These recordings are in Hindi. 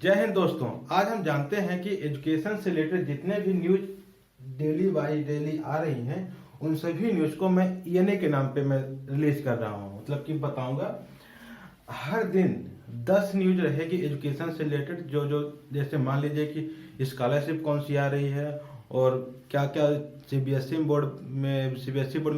जय हिंद दोस्तों। आज हम जानते हैं कि एजुकेशन से रिलेटेड जितने भी न्यूज डेली बाई डेली आ रही हैं उन सभी न्यूज को मैं ईएनए के नाम पे मैं रिलीज कर रहा हूँ। मतलब कि बताऊंगा हर दिन 10 न्यूज रहेगी एजुकेशन से रिलेटेड। जो जो जैसे मान लीजिए कि स्कॉलरशिप कौन सी आ रही है और क्या क्या सीबीएसई बोर्ड में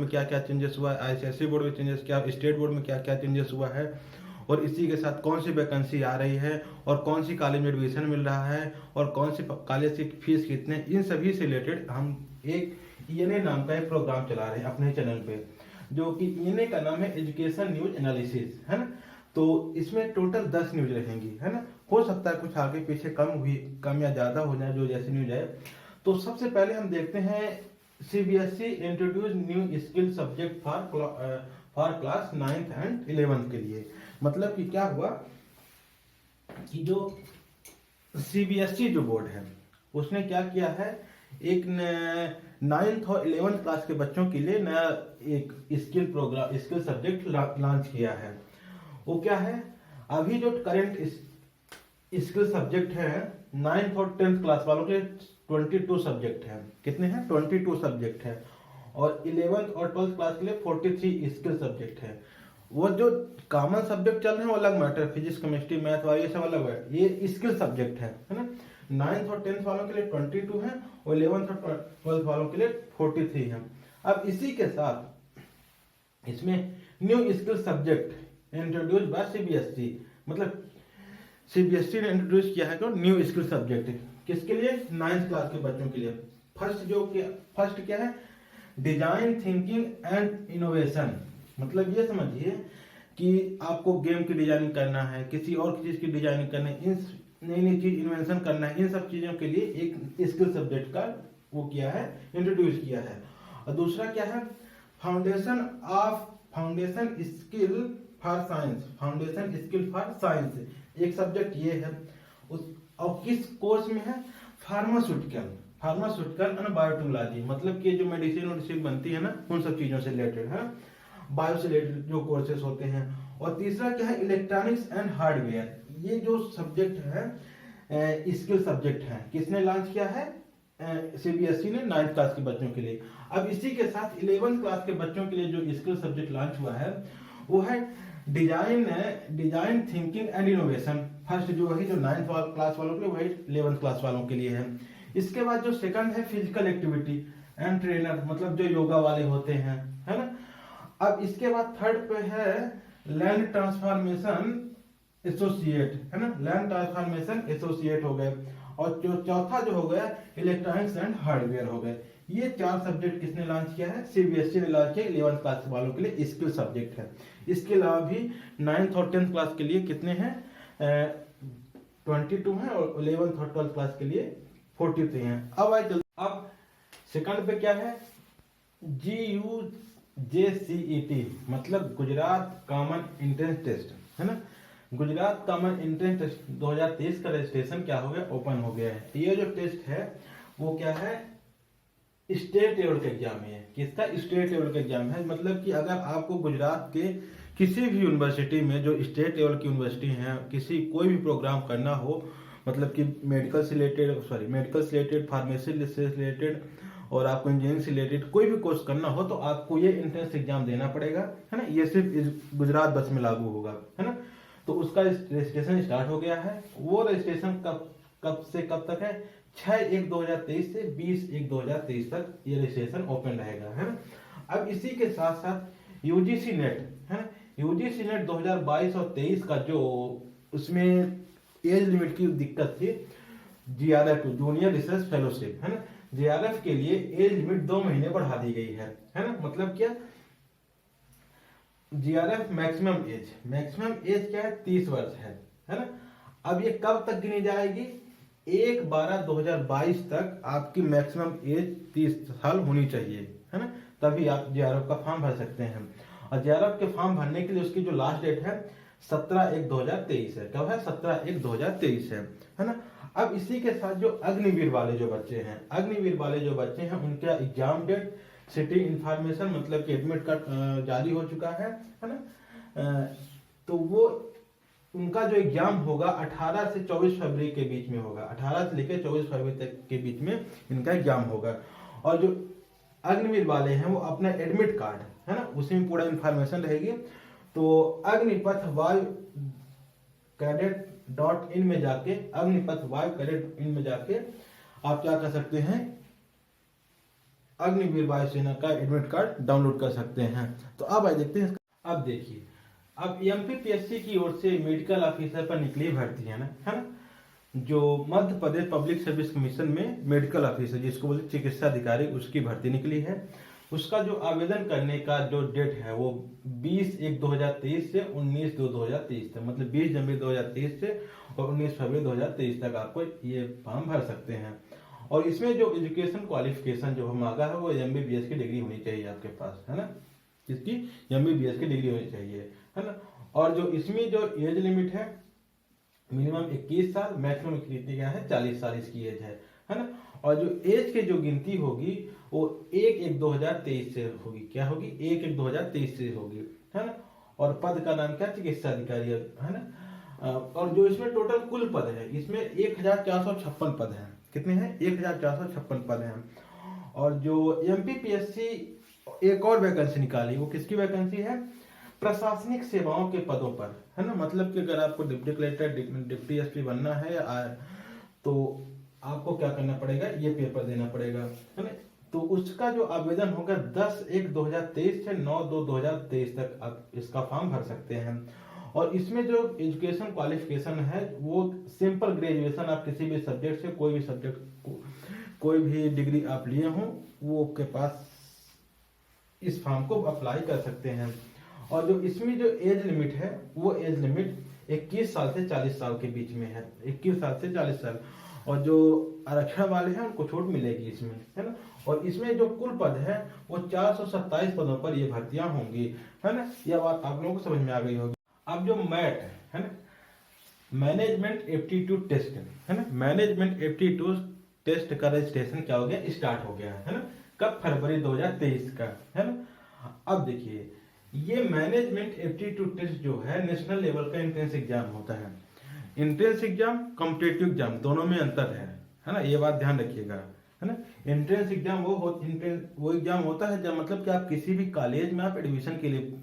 क्या क्या चेंजेस हुआ है, आईसीएसई बोर्ड में चेंजेस क्या, स्टेट बोर्ड में क्या क्या चेंजेस हुआ है और इसी के साथ कौन सी वैकेंसी आ रही है और कौन सी कॉलेज में एडमिशन मिल रहा है और कौन सी कॉलेज की फीस कितने, इन सभी से रिलेटेड हम एक ईएनए नाम का एक प्रोग्राम चला रहे हैं अपने चैनल पे, जो कि ईएनए का नाम है एजुकेशन न्यूज एनालिसिस, है ना। तो इसमें टोटल 10 न्यूज रहेंगी, है ना। हो सकता है कुछ आगे पीछे कम या ज्यादा हो जाए जो जैसी न्यूज है। तो सबसे पहले हम देखते हैं CBSE introduce new skill subject for class 9th and 11th के लिए। मतलब कि क्या हुआ कि जो सीबीएसई जो बोर्ड है उसने क्या किया है, एक 9th और 11th क्लास के बच्चों के लिए नया एक स्किल सब्जेक्ट लॉन्च किया है। वो क्या है, अभी जो करंट स्किल सब्जेक्ट है 9th और 10th क्लास वालों के 22 सब्जेक्ट है। कितने हैं? 22 सब्जेक्ट है। और 11th और 12th क्लास के लिए 43 स्किल सब्जेक्ट है। वो जो कॉमन सब्जेक्ट चल रहे हैं वो अलग मैटर, फिजिक्स केमिस्ट्री मैथ वाले ये सब अलग है, ये स्किल सब्जेक्ट है ना। 9th और 10th वालों के लिए 22 है और 11th और 12th वालों के लिए 43 है। अब इसी के साथ इसमें new skill subject introduce by CBSE, मतलब सीबीएसई ने इंट्रोड्यूस किया है तो न्यू स्किल सब्जेक्ट किसके लिए? 9th क्लास के बच्चों के लिए। फर्स्ट क्या है, डिजाइन थिंकिंग एंड इनोवेशन। मतलब ये समझिए कि आपको गेम की डिजाइनिंग करना है, किसी और चीज की डिजाइनिंग करना है, इन नई नई चीज इन्वेंशन करना है, इन सब चीजों के लिए एक स्किल सब्जेक्ट का वो किया है, इंट्रोड्यूस किया है। और दूसरा क्या है, फाउंडेशन स्किल फॉर साइंस, एक सब्जेक्ट ये है। और किस कोर्स में है? फार्मास्यूटिकल एंड बायोटेक्नोलॉजी, मतलब कि जो मेडिसिन बनती है ना उन सब चीजों से रिलेटेड है, बायो से रिलेटेड जो कोर्सेज होते हैं। और तीसरा क्या है, इलेक्ट्रॉनिक्स एंड हार्डवेयर। ये जो सब्जेक्ट है स्किल सब्जेक्ट है, किसने लॉन्च किया है? सीबीएसई ने 9th क्लास के बच्चों के लिए। अब इसी के साथ 11th क्लास के बच्चों के लिए जो स्किल सब्जेक्ट लॉन्च हुआ है वो है design thinking and innovation. First जो है जो 9th क्लास वालों के लिए, वही 11th क्लास वालों के लिए है। इसके बाद जो सेकंड है फिजिकल एक्टिविटी एंड ट्रेनर, मतलब जो योगा वाले होते हैं, है ना। अब इसके बाद थर्ड पे है लैंड ट्रांसफॉर्मेशन एसोसिएट, है ना, लैंड ट्रांसफॉर्मेशन एसोसिएट हो गए। और जो चौथा जो हो गया इलेक्ट्रॉनिक्स एंड हार्डवेयर हो गए। ये 4 सब्जेक्ट किसने लॉन्च किया है? सीबीएसई ने लॉन्च किया। 11th क्लास वालों के लिए स्किल सब्जेक्ट है। इसके अलावा भी 9th और 10th क्लास के लिए कितने हैं? 22 हैं और 11th और 12th क्लास के लिए 43 हैं। अब सेकंड पे क्या है, GUJCET, मतलब गुजरात कॉमन एंट्रेंस टेस्ट, है ना। गुजरात कॉमन एंट्रेंस टेस्ट 2023 का रजिस्ट्रेशन क्या हो गया? ओपन हो गया है। ये जो टेस्ट है वो क्या है? स्टेट लेवल का एग्जाम है। किसका? स्टेट लेवल का एग्जाम है। मतलब कि अगर आपको गुजरात के किसी भी यूनिवर्सिटी में जो स्टेट लेवल की यूनिवर्सिटी है, कोई भी प्रोग्राम करना हो, मतलब कि मेडिकल से रिलेटेड, फार्मेसी से रिलेटेड और आपको इंजीनियरिंग से रिलेटेड कोई भी कोर्स करना हो तो आपको ये एंट्रेंस एग्जाम देना पड़ेगा, है ना। ये सिर्फ गुजरात बस में लागू होगा, है ना। तो उसका रजिस्ट्रेशन स्टार्ट हो गया है। वो रजिस्ट्रेशन कब से कब तक है? 6/1/2023 से 20/1/2023 तक ये रजिस्ट्रेशन ओपन रहेगा, है ना। अब इसी के साथ साथ यूजीसी नेट, है, यूजीसी नेट 2022 और 23 का जो उसमें एज लिमिट की दिक्कत थी, जीआरएफ जूनियर रिसर्च फेलोशिप, है ना, जीआरएफ के लिए एज लिमिट 2 महीने बढ़ा दी गई है ना। मतलब क्या, जीआरएफ मैक्सिमम एज क्या है? 30 वर्ष है ना। अब ये कब तक गिनी जाएगी? 1/12/2022 तक आपकी मैक्सिमम एज 30 साल होनी चाहिए, है ना, तभी आप जीआरएफ का फॉर्म भर सकते हैं। और जीआरएफ के फॉर्म भरने के लिए उसकी जो लास्ट डेट है 17/1/2023 है। कब है? 17/1/2023 है ना। अब इसी के साथ जो अग्निवीर वाले जो बच्चे हैं उनका एग्जाम डेट, सिटी इंफॉर्मेशन, मतलब कि एडमिट कार्ड जारी हो चुका है ना। तो वो उनका जो एग्जाम होगा 18 से 24 फरवरी के बीच में होगा, 18 से लेकर 24 फरवरी तक के बीच में इनका एग्जाम होगा। और जो अग्निवीर वाले हैं वो अपना एडमिट कार्ड है ना, उसी में पूरा इंफॉर्मेशन रहेगी। तो अग्निपथ वायु कैडेट.in में जाके, अग्निपथ वायु कैडेट.in में जाके आप क्या कर सकते हैं, अग्निवीर वायुसेना का एडमिट कार्ड डाउनलोड कर सकते हैं। तो अब आइए देखते हैं। अब देखिए, अब एमपीपीएससी की ओर से मेडिकल ऑफिसर पर निकली भर्ती है ना, जो Madhya Pradesh public service commission में मेडिकल ऑफिसर जिसको बोलते चिकित्सा अधिकारी, उसकी भर्ती निकली है। उसका जो आवेदन करने का जो डेट है वो 20/1/2023 से 19/2/2023 तक, मतलब 20 जनवरी 2023 से और 19 फरवरी 2023 तक आपको ये फॉर्म भर सकते हैं। और इसमें जो एजुकेशन क्वालिफिकेशन जो मांगा है वो एमबीबीएस की डिग्री होनी चाहिए आपके पास, है ना, इसकी एमबीबीएस की डिग्री होनी चाहिए, है ना। और जो इसमें जो एज लिमिट है मिनिमम 21 साल, मैक्सिमम कितनी क्या है 40 साल इसकी एज है ना। और जो एज की जो गिनती होगी वो 1/1/2023 से होगी, क्या होगी 1/1/2023 से होगी, है ना। और पद का नाम क्या, चिकित्सा अधिकारी, है ना। और जो इसमें टोटल कुल पद है, इसमें 1456 पद हैं। कितने हैं, 1456 पद हैं। और जो एमपीपीएससी एक और वैकेंसी निकाली, वो किसकी वैकेंसी है, प्रशासनिक सेवाओं के पदों पर, है ना। मतलब कि अगर आपको डिप्टी कलेक्टर, डिप्टी एसपी बनना है तो आपको क्या करना पड़ेगा, ये पेपर देना पड़ेगा, है ना। तो उसका जो आवेदन होगा 10/1/2023 से 9/2/2023 तक आप इसका फॉर्म भर सकते हैं। और इसमें जो एजुकेशन क्वालिफिकेशन है वो सिंपल ग्रेजुएशन, आप किसी भी सब्जेक्ट से, कोई भी सब्जेक्ट कोई भी डिग्री आप लिए हों वो आपके पास इस फॉर्म को अप्लाई कर सकते हैं। और जो इसमें जो एज लिमिट है वो एज लिमिट 21 साल से 40 साल के बीच में है, 21 साल से 40 साल। और जो आरक्षण वाले हैं उनको छूट मिलेगी इसमें, है ना। और इसमें जो कुल पद है वो 427 पदों पर ये भर्तियां होंगी, है ना। यह बात आप लोगों को समझ में आ गई होगी। अब जो मैट है ना, मैनेजमेंट एप्टीट्यूड टेस्ट, है ना, मैनेजमेंट एप्टीट्यूड टेस्ट का रजिस्ट्रेशन क्या हो गया, स्टार्ट हो गया है ना। कब, फरवरी 2023 का, है ना। अब देखिए, ये मैनेजमेंट एप्टीट्यूड टेस्ट जो है नेशनल लेवल का एंट्रेंस एग्जाम होता है। एंट्रेंस एग्जाम, कॉम्पिटिटिव एग्जाम, दोनों में अंतर है ना, ये बात ध्यान रखिएगा, है ना। एंट्रेंस एग्जाम वो एग्जाम होता है जब मतलब कि आप किसी भी कॉलेज में आप एडमिशन के लिए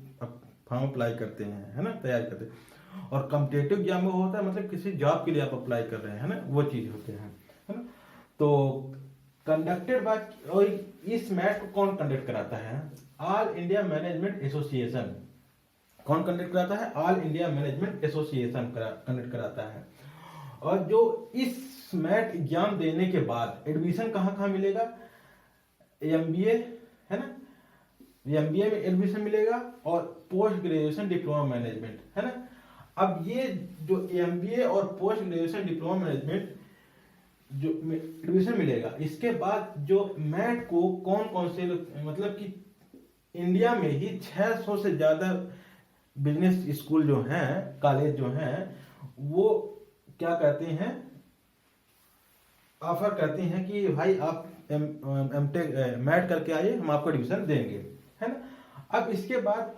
फॉर्म अप्लाई करते हैं, है ना, तैयार करते हैं। और कॉम्पिटिटिव एग्जाम वो होता है मतलब किसी जॉब के लिए आप अप्लाई कर रहे हैं, है ना, वो चीज होते हैं, है ना। तो कंडक्टेड बाय, और इस मैच को कौन कंडक्ट कराता है, ऑल इंडिया मैनेजमेंट एसोसिएशन। कौन कंडक्ट कराता है, all India management association conduct कराता है। और जो इस मैट एग्जाम देने के बाद एडमिशन कहाँ कहाँ मिलेगा, एमबीए, है ना, एमबीए में एडमिशन मिलेगा और पोस्ट ग्रेजुएशन डिप्लोमा मैनेजमेंट, है ना। अब ये जो एमबीए और पोस्ट ग्रेजुएशन डिप्लोमा मैनेजमेंट जो एडमिशन मिलेगा, इसके बाद जो मैट को कौन कौन से, मतलब कि इंडिया में ही 600 से ज्यादा बिजनेस स्कूल जो हैं, कॉलेज जो हैं, वो क्या कहते हैं, ऑफर करते हैं कि भाई आप एमटेक मैट करके आइए, हम आपको एडमिशन देंगे, है ना। अब इसके बाद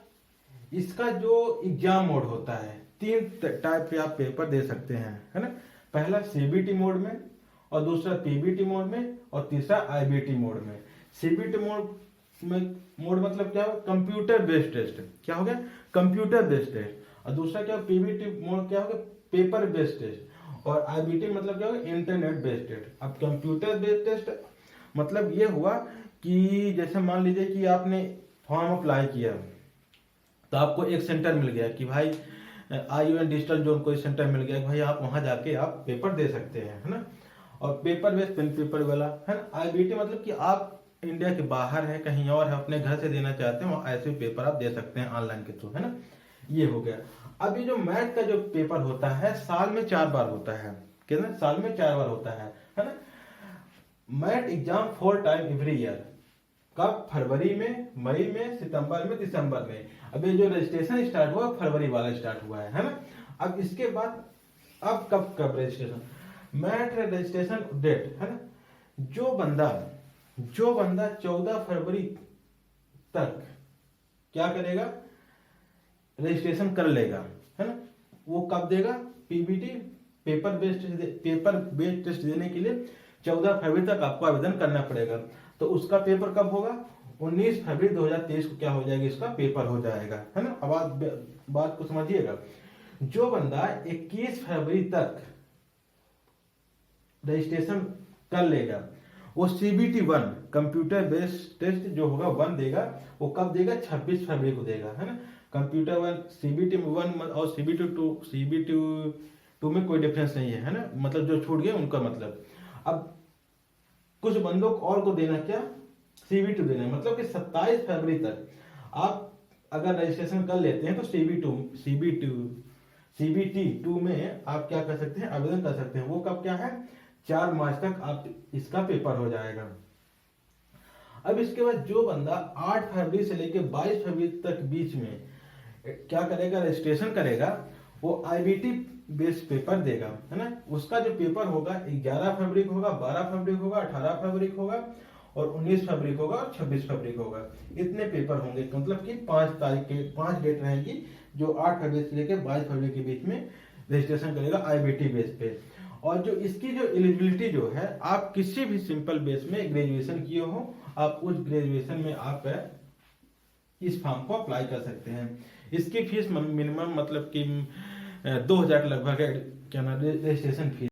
इसका जो एग्जाम मोड होता है, 3 टाइप के आप पेपर दे सकते हैं, है ना। पहला सीबीटी मोड में, और दूसरा पीबीटी मोड में, और तीसरा आईबीटी मोड में। सीबीटी मोड मतलब क्या हो, कंप्यूटर बेस्ड टेस्ट, क्या हो गया, कंप्यूटर बेस्ड टेस्ट। और दूसरा क्या, पीबीटी मोड क्या हो गया, पेपर बेस्ड टेस्ट। और आईबीटी मतलब क्या होगा, इंटरनेट बेस्ड टेस्ट। अब कंप्यूटर बेस्ड टेस्ट मतलब ये हुआ कि जैसे मान लीजिए कि आपने फॉर्म अप्लाई किया तो आपको एक सेंटर मिल गया कि भाई IUN डिजिटल जोन कोई सेंटर मिल गया कि भाई आप वहां जाके आप पेपर दे सकते हैं, है ना। और पेपर बेस्ड, पेन पेपर वाला, है ना। आईबीटी मतलब कि आप इंडिया के बाहर है, कहीं और है, अपने घर से देना चाहते हैं, ऐसे पेपर आप दे सकते हैं ऑनलाइन के थ्रू, है ना। ये हो गया। अब ये जो मैथ का जो पेपर होता है साल में 4 बार होता है, कितना, साल में 4 बार होता है ना। Math exam 4 time every year. कब, फरवरी में, मई में, सितंबर में, दिसंबर में। अब ये जो रजिस्ट्रेशन स्टार्ट हुआ फरवरी वाला स्टार्ट हुआ है ना। अब इसके बाद अब कब रजिस्ट्रेशन, मैथ रजिस्ट्रेशन डेट, है ना। जो बंदा 14 फरवरी तक क्या करेगा, रजिस्ट्रेशन कर लेगा, है ना, वो कब देगा? पीबीटी पेपर बेस्ड टेस्ट देने के लिए 14 फरवरी तक आपको आवेदन करना पड़ेगा। तो उसका पेपर कब होगा? 19 फरवरी 2023 को क्या हो जाएगा? इसका पेपर हो जाएगा, है ना। अब बात को समझिएगा। जो बंदा 21 फरवरी तक रजिस्ट्रेशन कर लेगा, वो CBT 1 कंप्यूटर बेस्ड टेस्ट जो होगा 1 देगा। वो कब देगा? 26 फरवरी को देगा, है ना। कंप्यूटर 1 CBT 1 और CBT 2 में कोई डिफरेंस नहीं है ना, मतलब जो छूट गए उनका मतलब। अब कुछ बंदों को और को देना क्या? CBT देना, मतलब कि 27 फरवरी तक आप अगर रजिस्ट्रेशन कर लेते हैं तो CBT 2 में आप क्या कर सकते हैं? आवेदन कर सकते हैं। वो कब क्या है? 4 मार्च तक आप इसका पेपर हो जाएगा। अब इसके बाद जो बंदा 8 फरवरी से लेकर 22 फरवरी तक बीच में क्या करेगा? रजिस्ट्रेशन करेगा, वो IBT बेस्ड पेपर देगा, है ना। उसका जो पेपर होगा 11 फरवरी को होगा, 12 फरवरी को होगा, 18 फरवरी को होगा और 19 फरवरी को होगा और 26 फरवरी को होगा। इतने पेपर होंगे, मतलब कि 5 डेट रहेगी जो 8 फरवरी से लेकर 22 फरवरी के बीच में रजिस्ट्रेशन करेगा IBT बेस पे। और जो इसकी जो एलिजिबिलिटी जो है, आप किसी भी सिंपल बेस में ग्रेजुएशन किए हो, आप उस ग्रेजुएशन में आप इस फॉर्म को अप्लाई कर सकते हैं। इसकी फीस मिनिमम मतलब कि 2000 लगभग है, क्या नाम, रजिस्ट्रेशन फीस।